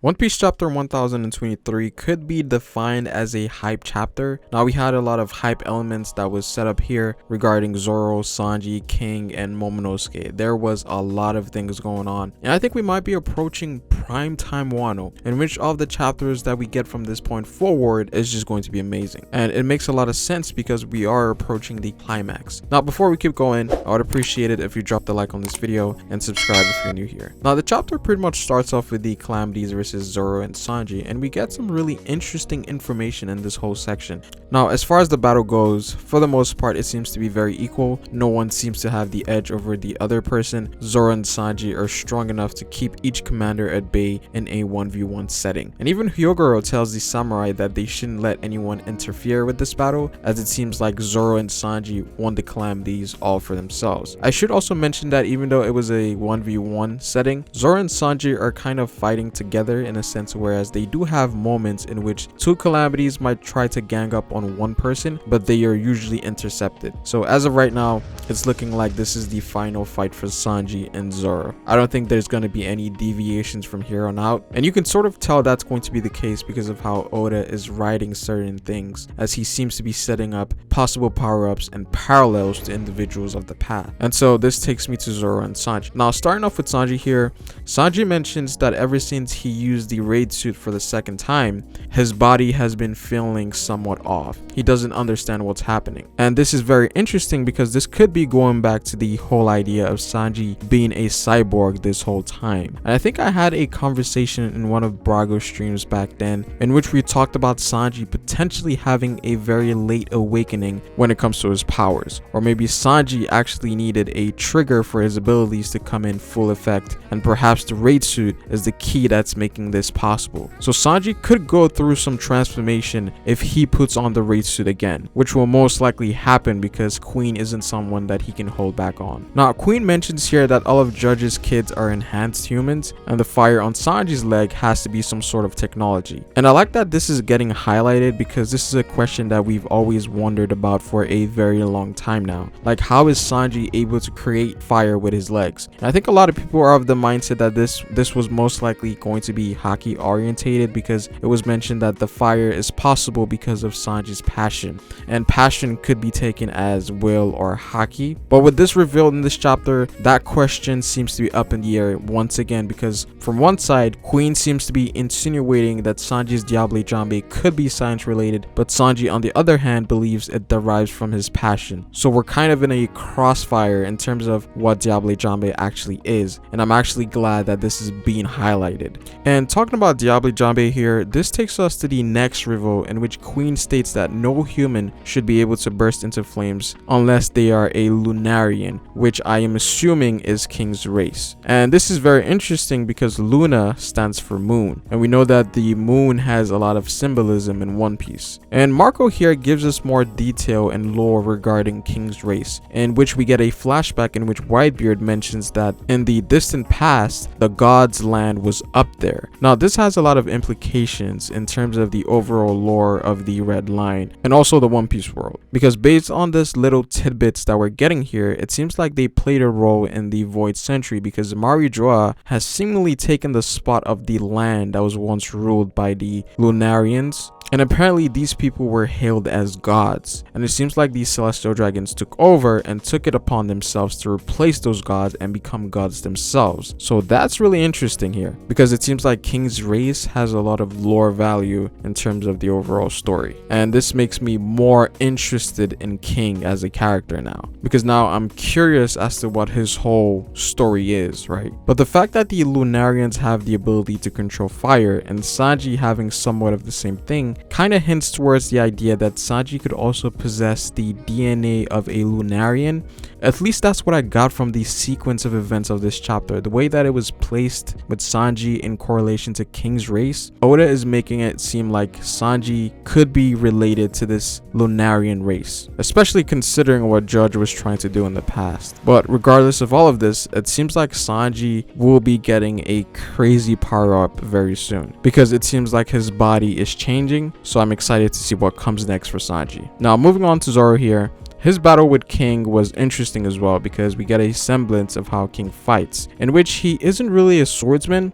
One Piece chapter 1023 could be defined as a hype chapter. Now we had a lot of hype elements that was set up here regarding Zoro, Sanji, King, and Momonosuke. There was a lot of things going on, and I think we might be approaching prime time Wano, in which all of the chapters that we get from this point forward is just going to be amazing. And it makes a lot of sense because we are approaching the climax. Now before we keep going, I would appreciate it if you drop the like on this video and subscribe if you're new here. Now the chapter pretty much starts off with the calamities versus Zoro and Sanji, and we get some really interesting information in this whole section. Now as far as the battle goes, for the most part it seems to be very equal. No one seems to have the edge over the other person. Zoro and Sanji are strong enough to keep each commander at bay in a 1v1 setting, and even Hyogoro tells the samurai that they shouldn't let anyone interfere with this battle, as it seems like Zoro and Sanji won the calamities all for themselves. I should also mention that even though it was a 1v1 setting, Zoro and Sanji are kind of fighting together in a sense, whereas they do have moments in which two calamities might try to gang up on one person, but they are usually intercepted. So as of right now, it's looking like this is the final fight for Sanji and Zoro. I don't think there's going to be any deviations from here on out, and you can sort of tell that's going to be the case because of how Oda is writing certain things, as he seems to be setting up possible power-ups and parallels to individuals of the path. And so this takes me to Zoro and Sanji. Now starting off with Sanji here, Sanji mentions that ever since he used the raid suit for the second time, his body has been feeling somewhat off. He doesn't understand what's happening, and this is very interesting because this could be going back to the whole idea of Sanji being a cyborg this whole time. And I think I had a conversation in one of Brago's streams back then in which we talked about Sanji potentially having a very late awakening when it comes to his powers, or maybe Sanji actually needed a trigger for his abilities to come in full effect, and perhaps the raid suit is the key that's making this possible. So Sanji could go through some transformation if he puts on the raid suit again, which will most likely happen because Queen isn't someone that he can hold back on. Now Queen mentions here that all of Judge's kids are enhanced humans, and the fire on Sanji's leg has to be some sort of technology. And I like that this is getting highlighted because this is a question that we've always wondered about for a very long time now. Like, how is Sanji able to create fire with his legs? And I think a lot of people are of the mindset that this was most likely going to be hockey orientated, because it was mentioned that the fire is possible because of Sanji's passion, and passion could be taken as will or hockey. But with this revealed in this chapter, that question seems to be up in the air once again, because from one side, Queen seems to be insinuating that Sanji's Diable Jambe could be science related, but Sanji on the other hand believes it derives from his passion. So we're kind of in a crossfire in terms of what Diable Jambe actually is, and I'm actually glad that this is being highlighted. And talking about Diable Jambe here, this takes us to the next reveal in which Queen states that no human should be able to burst into flames unless they are a Lunarian, which I am assuming is King's race. And this is very interesting because Luna stands for moon, and we know that the moon has a lot of symbolism in One Piece. And Marco here gives us more detail and lore regarding King's race, in which we get a flashback in which Whitebeard mentions that in the distant past, the gods' land was up there. Now this has a lot of implications in terms of the overall lore of the Red Line and also the One Piece world, because based on this little tidbits that we're getting here, it seems like they played a role in the Void Century, because Marijoa has seemingly taken the spot of the land that was once ruled by the Lunarians. And apparently these people were hailed as gods, and it seems like these celestial dragons took over and took it upon themselves to replace those gods and become gods themselves. So that's really interesting here, because it seems like King's race has a lot of lore value in terms of the overall story, and this makes me more interested in King as a character now, because now I'm curious as to what his whole story is, right? But the fact that the Lunarians have the ability to control fire, and Sanji having somewhat of the same thing, kind of hints towards the idea that Sanji could also possess the DNA of a Lunarian. At least that's what I got from the sequence of events of this chapter. The way that it was placed with Sanji in correlation to King's race, Oda is making it seem like Sanji could be related to this Lunarian race, especially considering what Judge was trying to do in the past. But regardless of all of this, it seems like Sanji will be getting a crazy power up very soon, because it seems like his body is changing. So I'm excited to see what comes next for Sanji. Now moving on to Zoro here. His battle with King was interesting as well, because we get a semblance of how King fights, in which he isn't really a swordsman,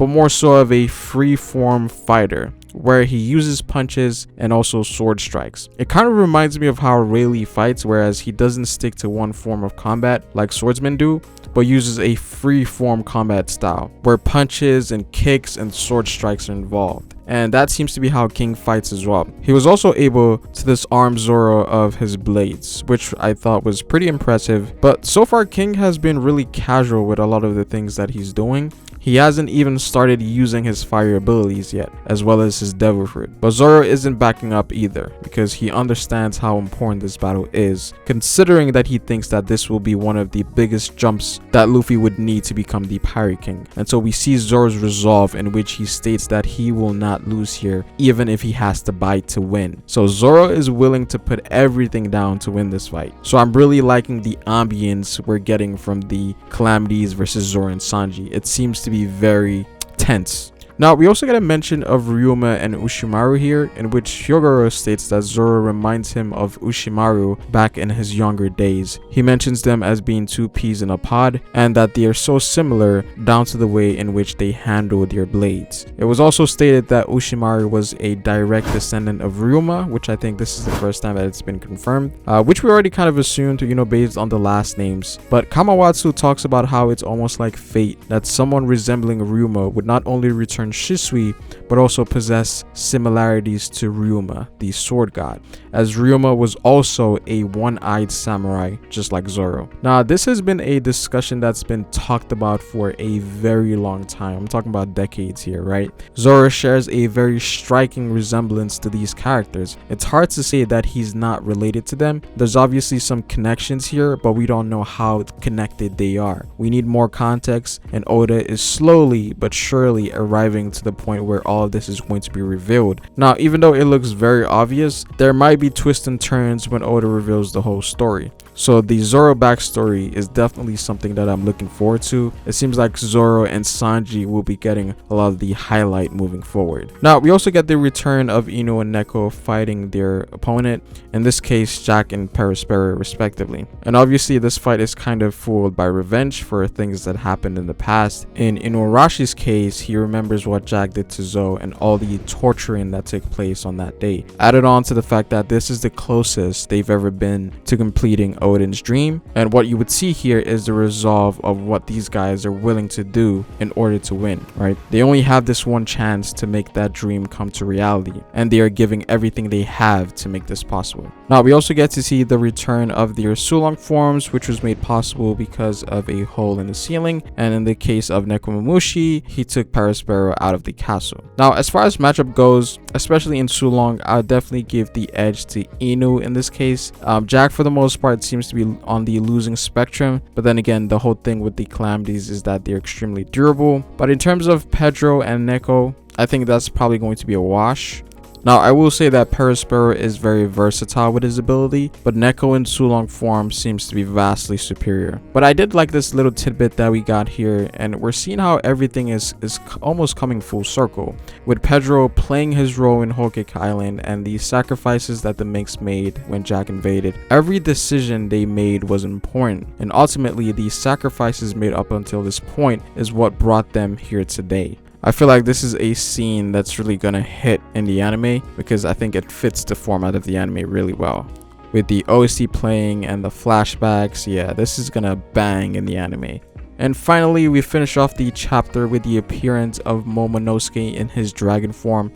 but more so of a free-form fighter, where he uses punches and also sword strikes. It kind of reminds me of how Rayleigh fights, whereas he doesn't stick to one form of combat like swordsmen do, but uses a free form combat style where punches and kicks and sword strikes are involved. And that seems to be how King fights as well. He was also able to disarm Zoro of his blades, which I thought was pretty impressive. But so far, King has been really casual with a lot of the things that he's doing. He hasn't even started using his fire abilities yet, as well as his devil fruit. But Zoro isn't backing up either, because he understands how important this battle is, considering that he thinks that this will be one of the biggest jumps that Luffy would need to become the Pirate King. And so we see Zoro's resolve, in which he states that he will not lose here, even if he has to bite to win. So Zoro is willing to put everything down to win this fight. So I'm really liking the ambience we're getting from the Calamities versus Zoro and Sanji. It seems to be very tense. Now, we also get a mention of Ryuma and Ushimaru here, in which Hyogoro states that Zoro reminds him of Ushimaru back in his younger days. He mentions them as being two peas in a pod, and that they are so similar down to the way in which they handle their blades. It was also stated that Ushimaru was a direct descendant of Ryuma, which I think this is the first time that it's been confirmed, which we already kind of assumed, based on the last names. But Kamawatsu talks about how it's almost like fate that someone resembling Ryuma would not only return Shisui, but also possess similarities to Ryuma, the sword god, as Ryuma was also a one-eyed samurai just like Zoro. Now, this has been a discussion that's been talked about for a very long time. I'm talking about decades here, right? Zoro shares a very striking resemblance to these characters. It's hard to say that he's not related to them. There's obviously some connections here, but we don't know how connected they are. We need more context, and Oda is slowly but surely arriving to the point where all of this is going to be revealed. Now, even though it looks very obvious, there might be twists and turns when Oda reveals the whole story. So the Zoro backstory is definitely something that I'm looking forward to. It seems like Zoro and Sanji will be getting a lot of the highlight moving forward. Now, we also get the return of Ino and Neko fighting their opponent, in this case Jack and Perospero respectively. And obviously this fight is kind of fooled by revenge for things that happened in the past. In Inuarashi's case, he remembers what Jack did to Zo and all the torturing that took place on that day. Added on to the fact that this is the closest they've ever been to completing Odin's dream, and what you would see here is the resolve of what these guys are willing to do in order to win, right? They only have this one chance to make that dream come to reality, and they are giving everything they have to make this possible. Now, we also get to see the return of their Sulong forms, which was made possible because of a hole in the ceiling, and in the case of Nekomamushi, he took Perospero out of the castle. Now, as far as matchup goes, especially in Sulong, I'll definitely give the edge to Inu in this case. Jack, for the most part, seems to be on the losing spectrum, but then again, the whole thing with the Calamities is that they're extremely durable. But in terms of Pedro and Neko, I think that's probably going to be a wash. Now, I will say that Perospero is very versatile with his ability, but Neko in Sulong form seems to be vastly superior. But I did like this little tidbit that we got here, and we're seeing how everything is almost coming full circle, with Pedro playing his role in Whole Cake Island and the sacrifices that the Minks made when Jack invaded. Every decision they made was important, and ultimately the sacrifices made up until this point is what brought them here today. I feel like this is a scene that's really gonna hit in the anime, because I think it fits the format of the anime really well. With the OST playing and the flashbacks, yeah, this is gonna bang in the anime. And finally, we finish off the chapter with the appearance of Momonosuke in his dragon form.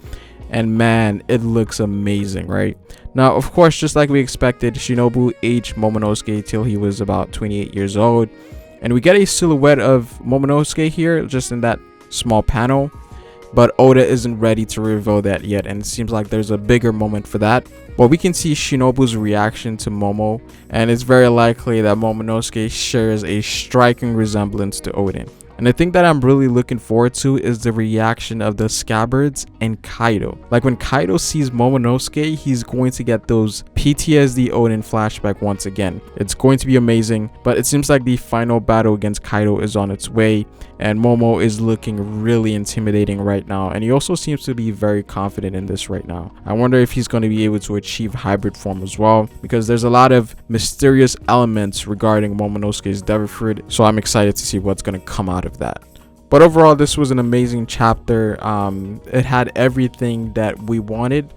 And man, it looks amazing, right? Now, of course, just like we expected, Shinobu aged Momonosuke till he was about 28 years old. And we get a silhouette of Momonosuke here, just in that small panel, but Oda isn't ready to reveal that yet, and it seems like there's a bigger moment for that. But we can see Shinobu's reaction to Momo, and it's very likely that Momonosuke shares a striking resemblance to Odin. And the thing that I'm really looking forward to is the reaction of the Scabbards and Kaido. Like, when Kaido sees Momonosuke, he's going to get those PTSD Odin flashback once again. It's going to be amazing, but it seems like the final battle against Kaido is on its way, and Momo is looking really intimidating right now, and he also seems to be very confident in this right now. I wonder if he's going to be able to achieve hybrid form as well, because there's a lot of mysterious elements regarding Momonosuke's devil fruit, so I'm excited to see what's going to come out of that. But overall, this was an amazing chapter. It had everything that we wanted.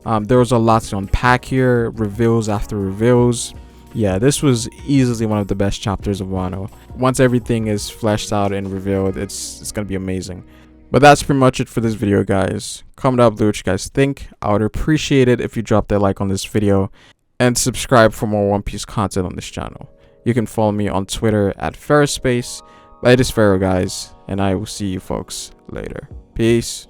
There was a lot to unpack here, reveals after reveals. Yeah, this was easily one of the best chapters of Wano. Once everything is fleshed out and revealed, it's gonna be amazing. But that's pretty much it for this video, guys. Comment down below what you guys think. I would appreciate it if you dropped a like on this video and subscribe for more One Piece content on this channel. You can follow me on Twitter at Ferrospace. But it is Pharaoh, guys, and I will see you folks later. Peace.